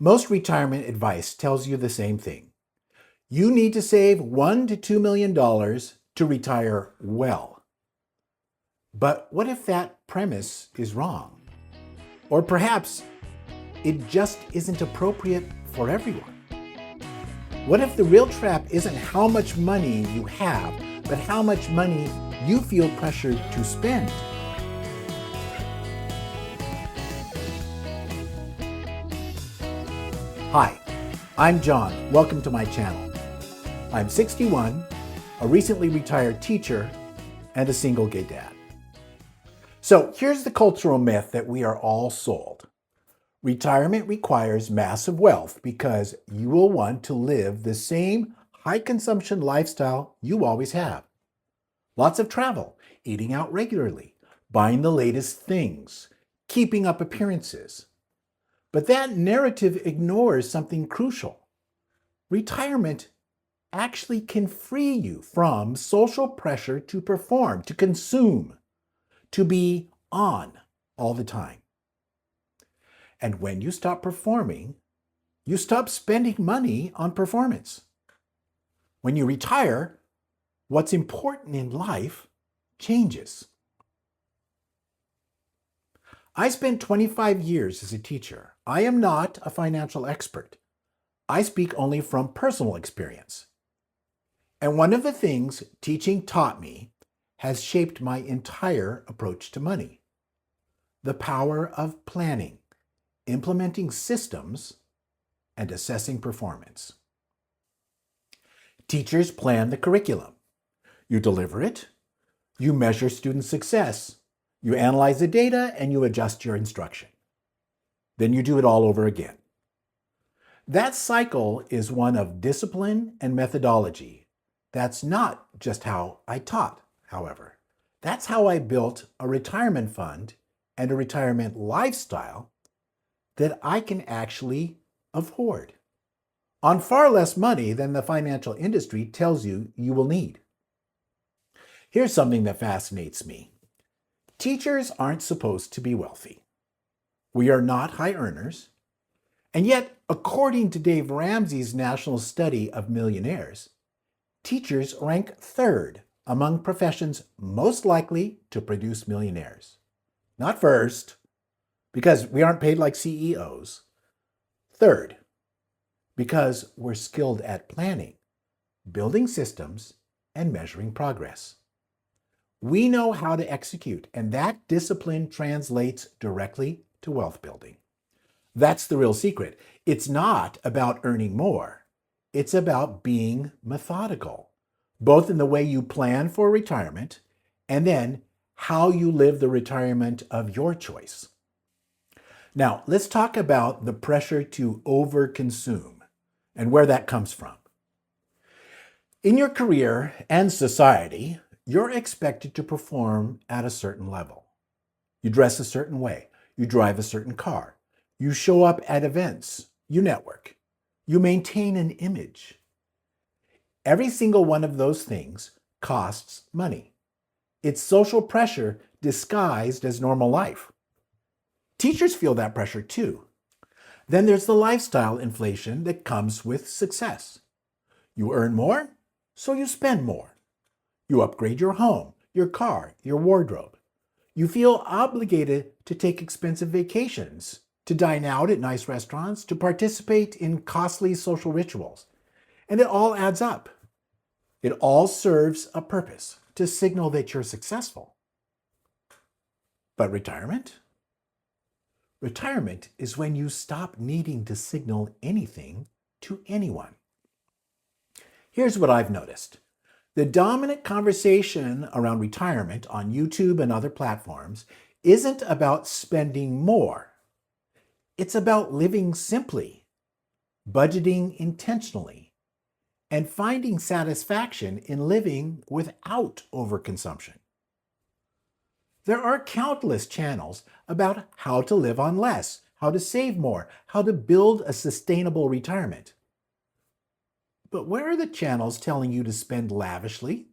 Most retirement advice tells you the same thing. You need to save $1 to $2 million to retire well. But what if that premise is wrong? Or perhaps it just isn't appropriate for everyone? What if the real trap isn't how much money you have, but how much money you feel pressured to spend? Hi, I'm John. Welcome to my channel. I'm 61, a recently retired teacher, and a single gay dad. So here's the cultural myth that we are all sold. Retirement requires massive wealth because you will want to live the same high consumption lifestyle you always have. Lots of travel, eating out regularly, buying the latest things, keeping up appearances. But that narrative ignores something crucial. Retirement actually can free you from social pressure to perform, to consume, to be on all the time. And when you stop performing, you stop spending money on performance. When you retire, what's important in life changes. I spent 25 years as a teacher. I am not a financial expert. I speak only from personal experience. And one of the things teaching taught me has shaped my entire approach to money. The power of planning, implementing systems, and assessing performance. Teachers plan the curriculum. You deliver it, you measure student success, you analyze the data, and you adjust your instruction. Then you do it all over again. That cycle is one of discipline and methodology. That's not just how I taught, however. That's how I built a retirement fund and a retirement lifestyle that I can actually afford, on far less money than the financial industry tells you you will need. Here's something that fascinates me. Teachers aren't supposed to be wealthy. We are not high earners. And yet, according to Dave Ramsey's national study of millionaires, teachers rank third among professions most likely to produce millionaires. Not first, because we aren't paid like CEOs. Third, because we're skilled at planning, building systems, and measuring progress. We know how to execute, and that discipline translates directly to wealth building. That's the real secret. It's not about earning more. It's about being methodical, both in the way you plan for retirement and then how you live the retirement of your choice. Now, let's talk about the pressure to overconsume and where that comes from. In your career and society, you're expected to perform at a certain level. You dress a certain way. You drive a certain car. You show up at events. You network. You maintain an image. Every single one of those things costs money. It's social pressure disguised as normal life. Teachers feel that pressure too. Then there's the lifestyle inflation that comes with success. You earn more, so you spend more. You upgrade your home, your car, your wardrobe. You feel obligated to take expensive vacations, to dine out at nice restaurants, to participate in costly social rituals. And it all adds up. It all serves a purpose, to signal that you're successful. But retirement? Retirement is when you stop needing to signal anything to anyone. Here's what I've noticed. The dominant conversation around retirement on YouTube and other platforms isn't about spending more. It's about living simply, budgeting intentionally, and finding satisfaction in living without overconsumption. There are countless channels about how to live on less, how to save more, how to build a sustainable retirement. But where are the channels telling you to spend lavishly?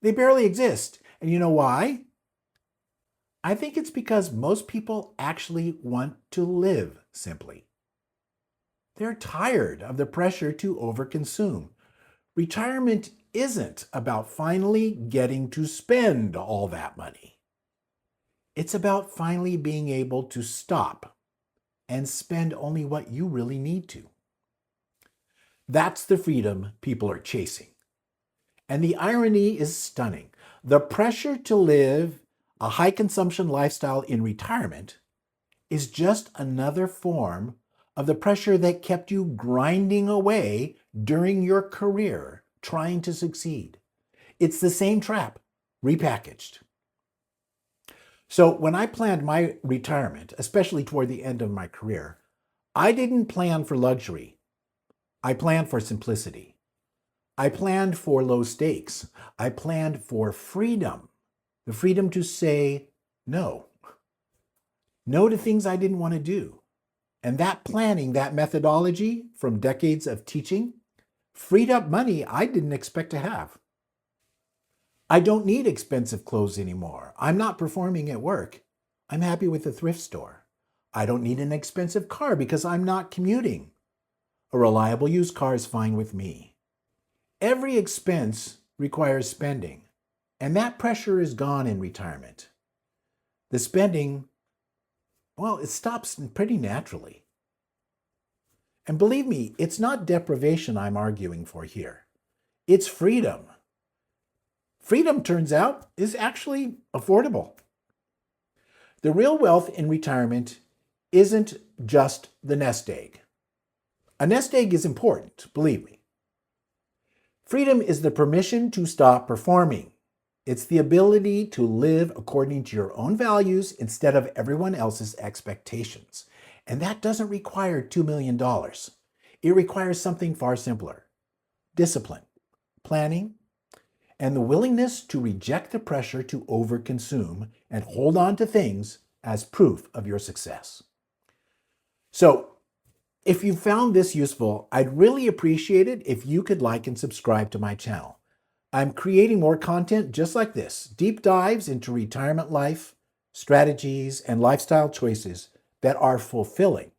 They barely exist. And you know why? I think it's because most people actually want to live simply. They're tired of the pressure to overconsume. Retirement isn't about finally getting to spend all that money. It's about finally being able to stop and spend only what you really need to. That's the freedom people are chasing. And the irony is stunning. The pressure to live a high consumption lifestyle in retirement is just another form of the pressure that kept you grinding away during your career trying to succeed. It's the same trap, repackaged. So when I planned my retirement, especially toward the end of my career, I didn't plan for luxury. I planned for simplicity. I planned for low stakes. I planned for freedom, the freedom to say no. No to things I didn't want to do. And that planning, that methodology from decades of teaching, freed up money I didn't expect to have. I don't need expensive clothes anymore. I'm not performing at work. I'm happy with the thrift store. I don't need an expensive car because I'm not commuting. A reliable used car is fine with me. Every expense requires spending, and that pressure is gone in retirement. The spending, well, it stops pretty naturally. And believe me, it's not deprivation I'm arguing for here. It's freedom. Freedom, turns out, is actually affordable. The real wealth in retirement isn't just the nest egg. A nest egg is important, believe me. Freedom is the permission to stop performing. It's the ability to live according to your own values instead of everyone else's expectations. And that doesn't require $2 million. It requires something far simpler: discipline, planning, and the willingness to reject the pressure to overconsume and hold on to things as proof of your success. So, if you found this useful, I'd really appreciate it if you could like and subscribe to my channel. I'm creating more content just like this, deep dives into retirement life, strategies, and lifestyle choices that are fulfilling.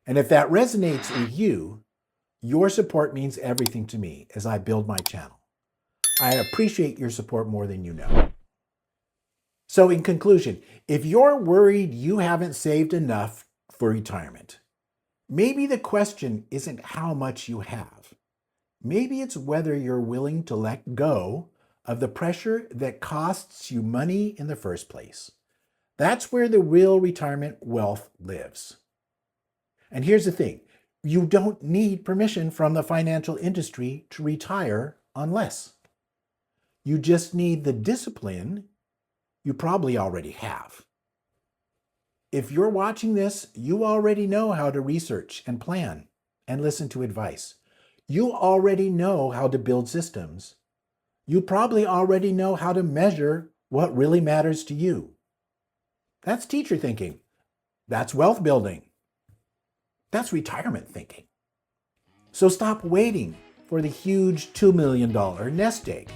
And if that resonates with you, your support means everything to me as I build my channel. I appreciate your support more than you know. So in conclusion, if you're worried you haven't saved enough for retirement, maybe the question isn't how much you have. Maybe it's whether you're willing to let go of the pressure that costs you money in the first place. That's where the real retirement wealth lives. And here's the thing, you don't need permission from the financial industry to retire unless. You just need the discipline you probably already have. If you're watching this, you already know how to research and plan and listen to advice. You already know how to build systems. You probably already know how to measure what really matters to you. That's teacher thinking. That's wealth building. That's retirement thinking. So stop waiting for the huge $2 million nest egg.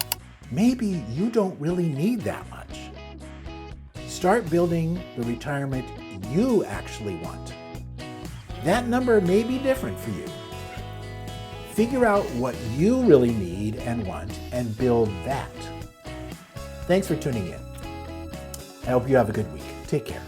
Maybe you don't really need that much. Start building the retirement you actually want. That number may be different for you. Figure out what you really need and want and build that. Thanks for tuning in. I hope you have a good week. Take care.